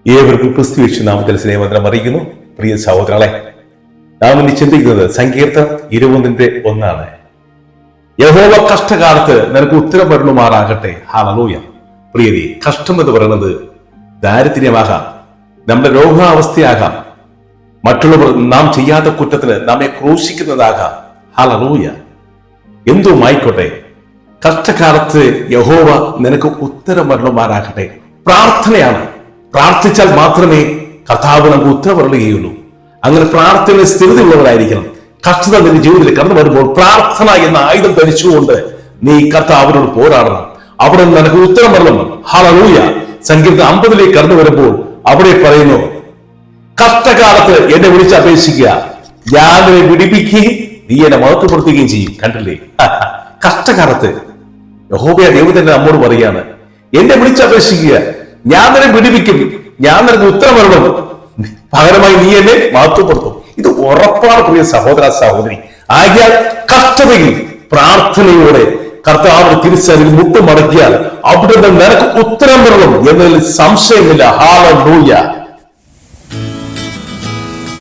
ഏവർക്കും ക്രിസ്തു യേശു നാമത്തിൽ സ്നേഹവന്ദനം അറിയിക്കുന്നു. പ്രിയ സഹോദരങ്ങളെ, നാം ഇനി ചിന്തിക്കുന്നത് സങ്കീർത്തനം 21:1. യഹോവ കഷ്ടകാലത്ത് നിനക്ക് ഉത്തരം വരണമാറാകട്ടെ. ഹല്ലേലൂയ. പ്രിയരേ, കഷ്ടം എന്ന് പറയുന്നത് ദാരിദ്ര്യമാകാം, നമ്മുടെ രോഗാവസ്ഥയാകാം, മറ്റുള്ളവർ നാം ചെയ്യാത്ത കുറ്റത്തിന് നമ്മെ ക്രൂശിക്കുന്നതാകാം. ഹല്ലേലൂയ. എന്തുമായിക്കോട്ടെ, കഷ്ടകാലത്ത് യഹോവ നിനക്ക് ഉത്തരം വരണമാറാകട്ടെ. പ്രാർത്ഥനയാണ്. പ്രാർത്ഥിച്ചാൽ മാത്രമേ കർത്താവ് നമുക്ക് ഉത്തരം പറയുകയുള്ളൂ. അങ്ങനെ പ്രാർത്ഥന സ്ഥിരതയുള്ളവരായിരിക്കണം. കഷ്ടത നിന്റെ ജീവിതത്തിൽ കടന്നു വരുമ്പോൾ പ്രാർത്ഥന എന്ന ആയുധം ധരിച്ചുകൊണ്ട് നീ കർത്താവിനോട് പോരാടണം. അവിടെ നിനക്ക് ഉത്തരം വരണം. ഹല്ലേലൂയ. സങ്കീർത്തനം 50 കടന്നു വരുമ്പോൾ അവിടെ പറയുന്നു, കഷ്ടകാലത്ത് എന്നെ വിളിച്ച് അപേക്ഷിക്കുക, ഞാൻ നിന്നെ വിടിപ്പിക്കുകയും നീ എന്നെ മഹത്വപ്പെടുത്തുകയും ചെയ്യും. കണ്ടില്ലേ? കഷ്ടകാലത്ത് യഹോവ ദൈവം നമ്മോട് പറയാണ്, എന്നെ വിളിച്ചപേക്ഷിക്കുക, ഞാൻ നിന്നെ വിടിപ്പിക്കും, ഞാൻ നിനക്ക് ഉത്തരം വരണം, പകരമായി നീ എന്നെ മഹത്വപ്പെടുത്തും. ഇത് ഉറപ്പാണ് പ്രിയ സഹോദര സഹോദരി. ആകയാൽ കഷ്ടതയിൽ പ്രാർത്ഥനയോടെ കർത്താവിന് തിരിച്ചറിവിൽ മുട്ടുമടക്കിയാൽ അവിടെ നിന്ന് നിനക്ക് ഉത്തരം വരണം എന്നതിൽ സംശയമില്ല. ഹല്ലേലൂയ.